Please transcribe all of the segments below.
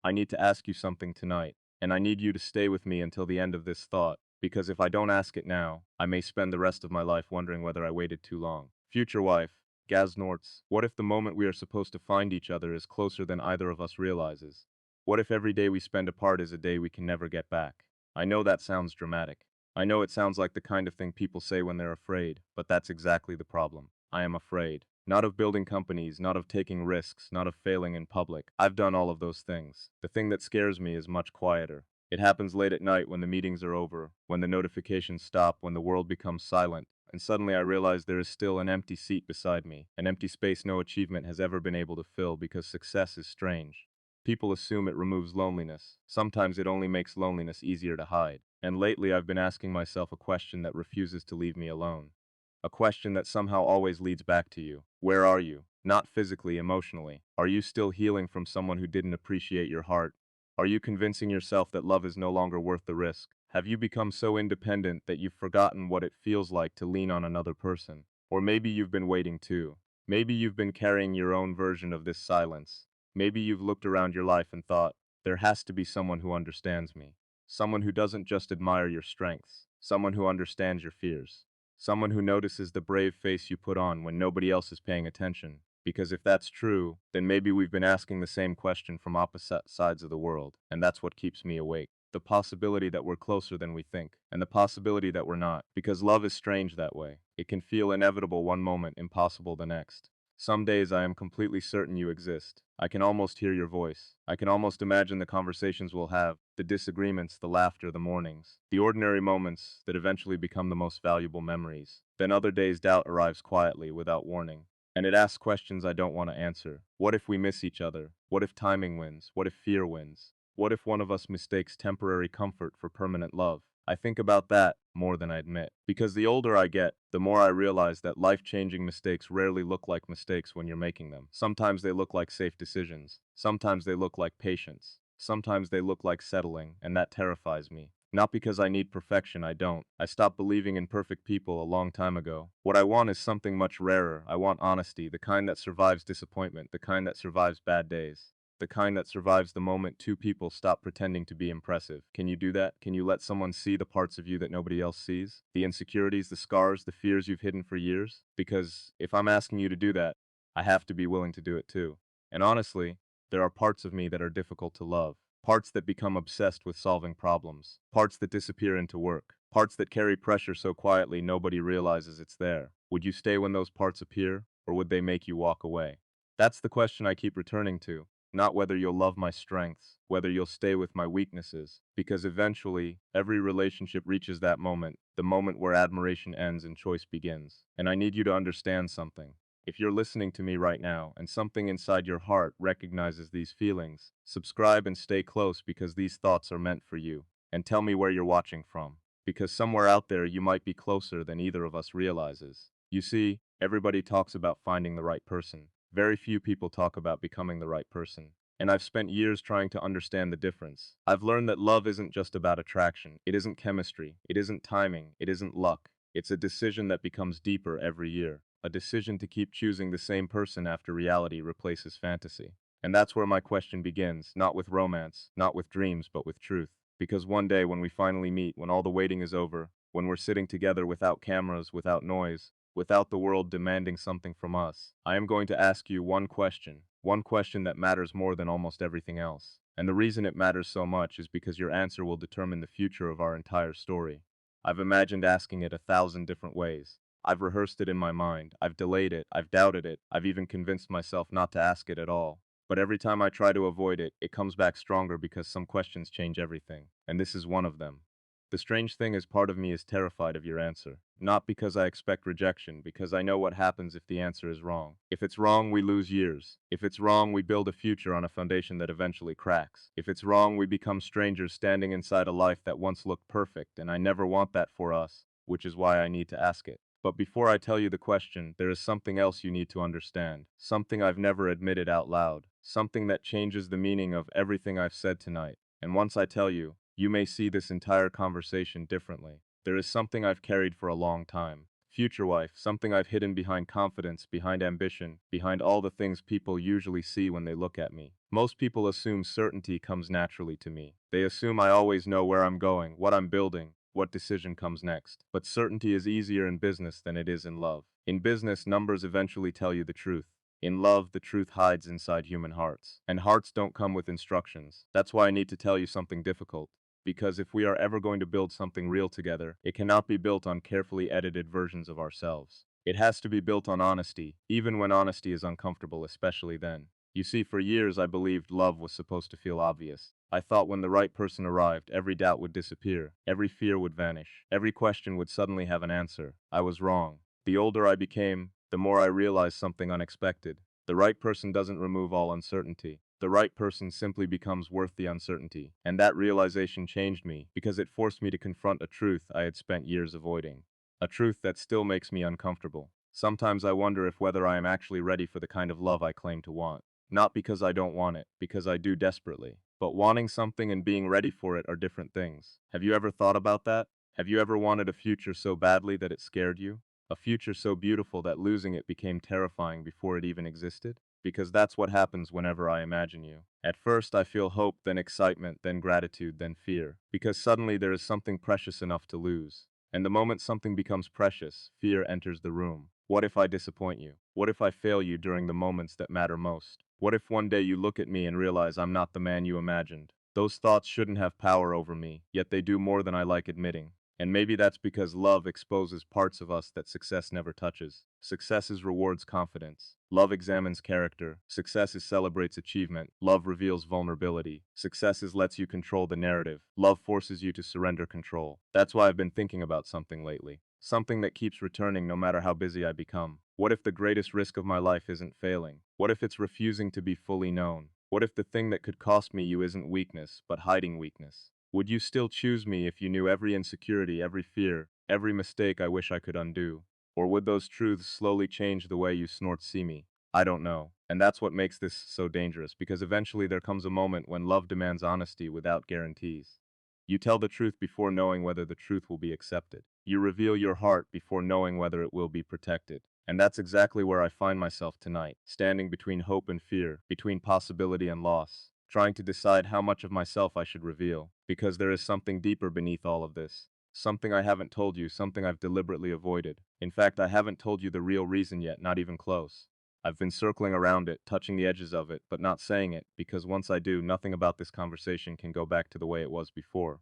I need to ask you something tonight, and I need you to stay with me until the end of this thought, because if I don't ask it now, I may spend the rest of my life wondering whether I waited too long. Future wife, Gaz Nortz, what if the moment we are supposed to find each other is closer than either of us realizes? What if every day we spend apart is a day we can never get back? I know that sounds dramatic. I know it sounds like the kind of thing people say when they're afraid, but that's exactly the problem. I am afraid. Not of building companies, not of taking risks, not of failing in public. I've done all of those things. The thing that scares me is much quieter. It happens late at night when the meetings are over, when the notifications stop, when the world becomes silent, and suddenly I realize there is still an empty seat beside me, an empty space no achievement has ever been able to fill because success is strange. People assume it removes loneliness. Sometimes it only makes loneliness easier to hide. And lately I've been asking myself a question that refuses to leave me alone. A question that somehow always leads back to you. Where are you? Not physically, emotionally. Are you still healing from someone who didn't appreciate your heart? Are you convincing yourself that love is no longer worth the risk? Have you become so independent that you've forgotten what it feels like to lean on another person? Or maybe you've been waiting too. Maybe you've been carrying your own version of this silence. Maybe you've looked around your life and thought, there has to be someone who understands me. Someone who doesn't just admire your strengths. Someone who understands your fears. Someone who notices the brave face you put on when nobody else is paying attention. Because if that's true, then maybe we've been asking the same question from opposite sides of the world, and that's what keeps me awake. The possibility that we're closer than we think, and the possibility that we're not. Because love is strange that way. It can feel inevitable one moment, impossible the next. Some days I am completely certain you exist. I can almost hear your voice. I can almost imagine the conversations we'll have, the disagreements, the laughter, the mornings, the ordinary moments that eventually become the most valuable memories. Then other days doubt arrives quietly, without warning. And it asks questions I don't want to answer. What if we miss each other? What if timing wins? What if fear wins? What if one of us mistakes temporary comfort for permanent love? I think about that more than I admit. Because the older I get, the more I realize that life-changing mistakes rarely look like mistakes when you're making them. Sometimes they look like safe decisions. Sometimes they look like patience. Sometimes they look like settling, and that terrifies me. Not because I need perfection, I don't. I stopped believing in perfect people a long time ago. What I want is something much rarer. I want honesty, the kind that survives disappointment, the kind that survives bad days. The kind that survives the moment two people stop pretending to be impressive. Can you do that? Can you let someone see the parts of you that nobody else sees? The insecurities, the scars, the fears you've hidden for years? Because if I'm asking you to do that, I have to be willing to do it too. And honestly, there are parts of me that are difficult to love. Parts that become obsessed with solving problems. Parts that disappear into work. Parts that carry pressure so quietly nobody realizes it's there. Would you stay when those parts appear, or would they make you walk away? That's the question I keep returning to. Not whether you'll love my strengths, whether you'll stay with my weaknesses, because eventually, every relationship reaches that moment, the moment where admiration ends and choice begins. And I need you to understand something. If you're listening to me right now, and something inside your heart recognizes these feelings, subscribe and stay close because these thoughts are meant for you. And tell me where you're watching from. Because somewhere out there you might be closer than either of us realizes. You see, everybody talks about finding the right person. Very few people talk about becoming the right person. And I've spent years trying to understand the difference. I've learned that love isn't just about attraction. It isn't chemistry. It isn't timing. It isn't luck. It's a decision that becomes deeper every year. A decision to keep choosing the same person after reality replaces fantasy. And that's where my question begins, not with romance, not with dreams, but with truth. Because one day when we finally meet, when all the waiting is over, when we're sitting together without cameras, without noise, without the world demanding something from us, I am going to ask you one question that matters more than almost everything else. And the reason it matters so much is because your answer will determine the future of our entire story. I've imagined asking it 1,000 different ways. I've rehearsed it in my mind. I've delayed it. I've doubted it. I've even convinced myself not to ask it at all. But every time I try to avoid it, it comes back stronger because some questions change everything. And this is one of them. The strange thing is part of me is terrified of your answer. Not because I expect rejection, because I know what happens if the answer is wrong. If it's wrong, we lose years. If it's wrong, we build a future on a foundation that eventually cracks. If it's wrong, we become strangers standing inside a life that once looked perfect, and I never want that for us, which is why I need to ask it. But before I tell you the question, there is something else you need to understand. Something I've never admitted out loud. Something that changes the meaning of everything I've said tonight. And once I tell you may see this entire conversation differently. There is something I've carried for a long time. Future wife, something I've hidden behind confidence, behind ambition, behind all the things people usually see when they look at me. Most people assume certainty comes naturally to me. They assume I always know where I'm going, what I'm building, what decision comes next. But certainty is easier in business than it is in love. In business, numbers eventually tell you the truth. In love, the truth hides inside human hearts. And hearts don't come with instructions. That's why I need to tell you something difficult. Because if we are ever going to build something real together, it cannot be built on carefully edited versions of ourselves. It has to be built on honesty, even when honesty is uncomfortable, especially then. You see, for years I believed love was supposed to feel obvious. I thought when the right person arrived, every doubt would disappear, every fear would vanish, every question would suddenly have an answer. I was wrong. The older I became, the more I realized something unexpected. The right person doesn't remove all uncertainty. The right person simply becomes worth the uncertainty. And that realization changed me because it forced me to confront a truth I had spent years avoiding. A truth that still makes me uncomfortable. Sometimes I wonder if whether I am actually ready for the kind of love I claim to want. Not because I don't want it, because I do desperately. But wanting something and being ready for it are different things. Have you ever thought about that? Have you ever wanted a future so badly that it scared you? A future so beautiful that losing it became terrifying before it even existed? Because that's what happens whenever I imagine you. At first I feel hope, then excitement, then gratitude, then fear. Because suddenly there is something precious enough to lose. And the moment something becomes precious, fear enters the room. What if I disappoint you? What if I fail you during the moments that matter most? What if one day you look at me and realize I'm not the man you imagined? Those thoughts shouldn't have power over me, yet they do more than I like admitting. And maybe that's because love exposes parts of us that success never touches. Success rewards confidence. Love examines character. Success celebrates achievement. Love reveals vulnerability. Success lets you control the narrative. Love forces you to surrender control. That's why I've been thinking about something lately. Something that keeps returning no matter how busy I become. What if the greatest risk of my life isn't failing? What if it's refusing to be fully known? What if the thing that could cost me you isn't weakness, but hiding weakness? Would you still choose me if you knew every insecurity, every fear, every mistake I wish I could undo? Or would those truths slowly change the way you snort see me? I don't know. And that's what makes this so dangerous, because eventually there comes a moment when love demands honesty without guarantees. You tell the truth before knowing whether the truth will be accepted. You reveal your heart before knowing whether it will be protected. And that's exactly where I find myself tonight, standing between hope and fear, between possibility and loss, trying to decide how much of myself I should reveal, because there is something deeper beneath all of this. Something I haven't told you, something I've deliberately avoided. In fact, I haven't told you the real reason yet, not even close. I've been circling around it, touching the edges of it, but not saying it, because once I do, nothing about this conversation can go back to the way it was before.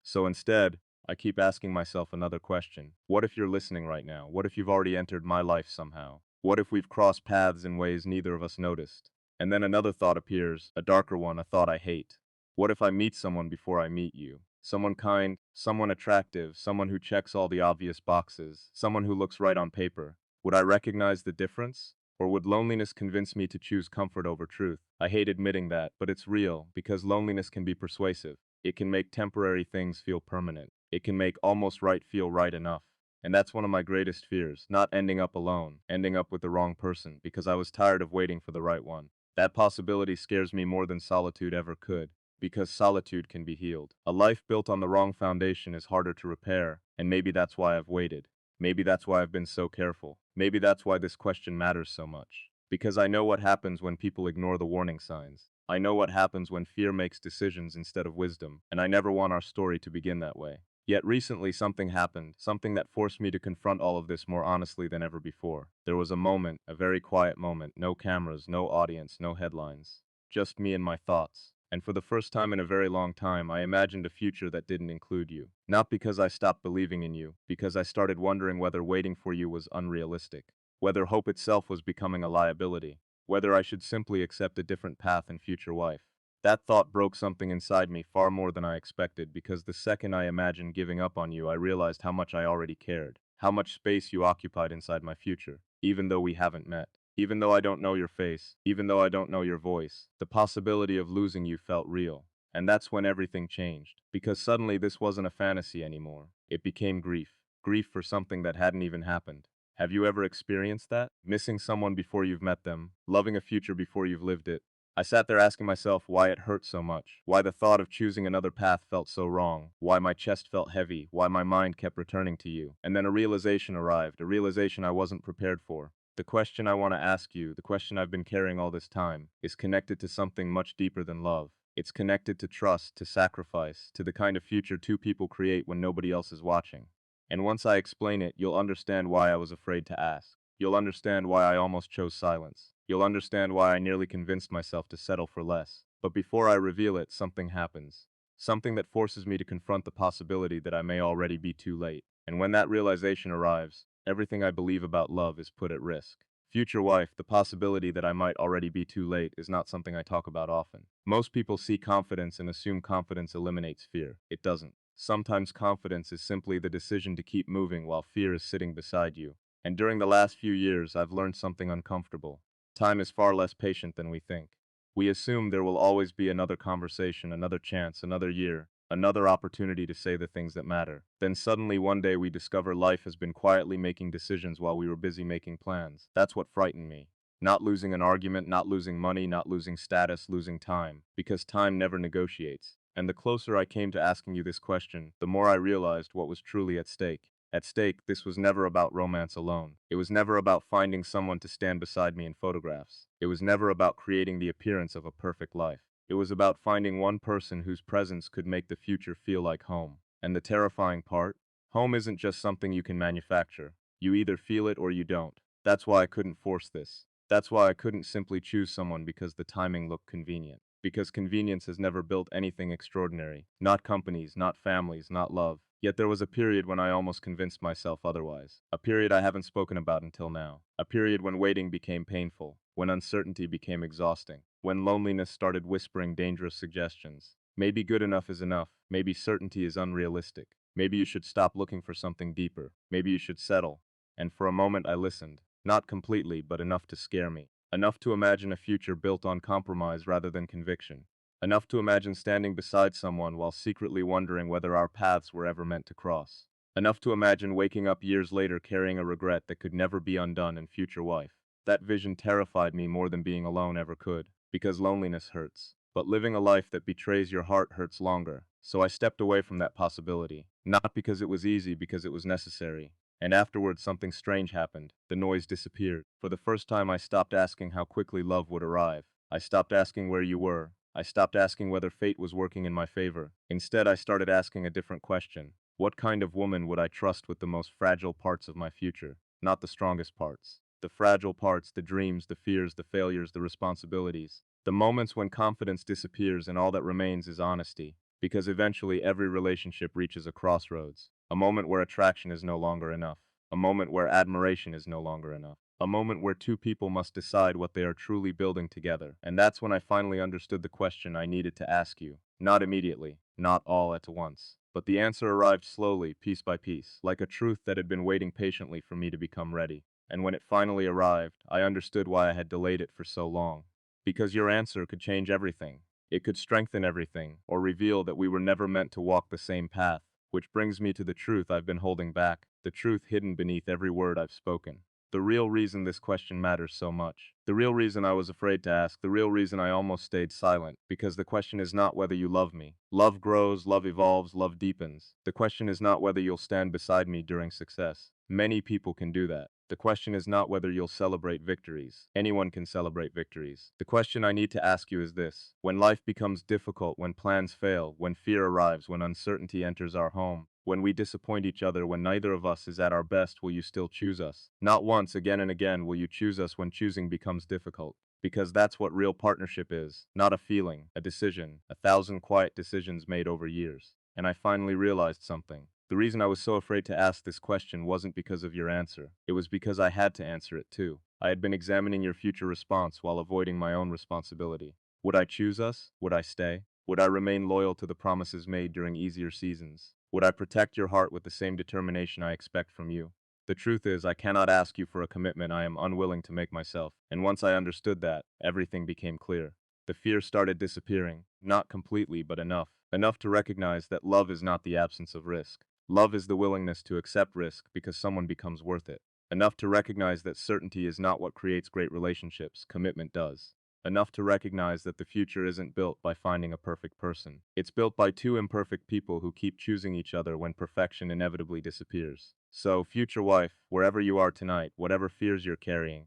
So instead, I keep asking myself another question. What if you're listening right now? What if you've already entered my life somehow? What if we've crossed paths in ways neither of us noticed? And then another thought appears, a darker one, a thought I hate. What if I meet someone before I meet you? Someone kind, someone attractive, someone who checks all the obvious boxes, someone who looks right on paper. Would I recognize the difference? Or would loneliness convince me to choose comfort over truth? I hate admitting that, but it's real, because loneliness can be persuasive. It can make temporary things feel permanent. It can make almost right feel right enough. And that's one of my greatest fears, not ending up alone, ending up with the wrong person, because I was tired of waiting for the right one. That possibility scares me more than solitude ever could, because solitude can be healed. A life built on the wrong foundation is harder to repair, and maybe that's why I've waited. Maybe that's why I've been so careful. Maybe that's why this question matters so much. Because I know what happens when people ignore the warning signs. I know what happens when fear makes decisions instead of wisdom, and I never want our story to begin that way. Yet recently something happened, something that forced me to confront all of this more honestly than ever before. There was a moment, a very quiet moment, no cameras, no audience, no headlines. Just me and my thoughts. And for the first time in a very long time, I imagined a future that didn't include you. Not because I stopped believing in you, because I started wondering whether waiting for you was unrealistic, whether hope itself was becoming a liability, whether I should simply accept a different path and future wife. That thought broke something inside me far more than I expected, because the second I imagined giving up on you, I realized how much I already cared, how much space you occupied inside my future, even though we haven't met. Even though I don't know your face, even though I don't know your voice, the possibility of losing you felt real. And that's when everything changed. Because suddenly this wasn't a fantasy anymore. It became grief. Grief for something that hadn't even happened. Have you ever experienced that? Missing someone before you've met them, loving a future before you've lived it. I sat there asking myself why it hurt so much, why the thought of choosing another path felt so wrong, why my chest felt heavy, why my mind kept returning to you. And then a realization arrived, a realization I wasn't prepared for. The question I want to ask you, the question I've been carrying all this time, is connected to something much deeper than love. It's connected to trust, to sacrifice, to the kind of future two people create when nobody else is watching. And once I explain it, you'll understand why I was afraid to ask. You'll understand why I almost chose silence. You'll understand why I nearly convinced myself to settle for less. But before I reveal it, something happens. Something that forces me to confront the possibility that I may already be too late. And when that realization arrives, everything I believe about love is put at risk. Future wife, the possibility that I might already be too late is not something I talk about often. Most people see confidence and assume confidence eliminates fear. It doesn't. Sometimes confidence is simply the decision to keep moving while fear is sitting beside you. And during the last few years, I've learned something uncomfortable. Time is far less patient than we think. We assume there will always be another conversation, another chance, another year, another opportunity to say the things that matter. Then suddenly one day we discover life has been quietly making decisions while we were busy making plans. That's what frightened me. Not losing an argument, not losing money, not losing status, losing time. Because time never negotiates. And the closer I came to asking you this question, the more I realized what was truly at stake. At stake, this was never about romance alone. It was never about finding someone to stand beside me in photographs. It was never about creating the appearance of a perfect life. It was about finding one person whose presence could make the future feel like home. And the terrifying part? Home isn't just something you can manufacture. You either feel it or you don't. That's why I couldn't force this. That's why I couldn't simply choose someone because the timing looked convenient. Because convenience has never built anything extraordinary. Not companies, not families, not love. Yet there was a period when I almost convinced myself otherwise. A period I haven't spoken about until now. A period when waiting became painful. When uncertainty became exhausting. When loneliness started whispering dangerous suggestions. Maybe good enough is enough. Maybe certainty is unrealistic. Maybe you should stop looking for something deeper. Maybe you should settle. And for a moment I listened. Not completely, but enough to scare me. Enough to imagine a future built on compromise rather than conviction. Enough to imagine standing beside someone while secretly wondering whether our paths were ever meant to cross. Enough to imagine waking up years later carrying a regret that could never be undone in future wife. That vision terrified me more than being alone ever could, because loneliness hurts. But living a life that betrays your heart hurts longer. So I stepped away from that possibility. Not because it was easy, because it was necessary. And afterwards something strange happened. The noise disappeared. For the first time I stopped asking how quickly love would arrive. I stopped asking where you were. I stopped asking whether fate was working in my favor. Instead I started asking a different question. What kind of woman would I trust with the most fragile parts of my future? Not the strongest parts. The fragile parts, the dreams, the fears, the failures, the responsibilities. The moments when confidence disappears and all that remains is honesty. Because eventually every relationship reaches a crossroads. A moment where attraction is no longer enough. A moment where admiration is no longer enough. A moment where two people must decide what they are truly building together. And that's when I finally understood the question I needed to ask you. Not immediately, not all at once. But the answer arrived slowly, piece by piece, like a truth that had been waiting patiently for me to become ready. And when it finally arrived, I understood why I had delayed it for so long. Because your answer could change everything. It could strengthen everything, or reveal that we were never meant to walk the same path. Which brings me to the truth I've been holding back, the truth hidden beneath every word I've spoken. The real reason this question matters so much. The real reason I was afraid to ask, the real reason I almost stayed silent, because the question is not whether you love me. Love grows, love evolves, love deepens. The question is not whether you'll stand beside me during success. Many people can do that. The question is not whether you'll celebrate victories. Anyone can celebrate victories. The question I need to ask you is this. When life becomes difficult, when plans fail, when fear arrives, when uncertainty enters our home, when we disappoint each other, when neither of us is at our best, will you still choose us? Not once, again and again, will you choose us when choosing becomes difficult. Because that's what real partnership is. Not a feeling, a decision, 1,000 quiet decisions made over years. And I finally realized something. The reason I was so afraid to ask this question wasn't because of your answer. It was because I had to answer it too. I had been examining your future response while avoiding my own responsibility. Would I choose us? Would I stay? Would I remain loyal to the promises made during easier seasons? Would I protect your heart with the same determination I expect from you? The truth is, I cannot ask you for a commitment I am unwilling to make myself. And once I understood that, everything became clear. The fear started disappearing, not completely, but enough. Enough to recognize that love is not the absence of risk. Love is the willingness to accept risk because someone becomes worth it. Enough to recognize that certainty is not what creates great relationships, commitment does. enough to recognize that the future isn't built by finding a perfect person. It's built by two imperfect people who keep choosing each other when perfection inevitably disappears. So, future wife, wherever you are tonight, whatever fears you're carrying,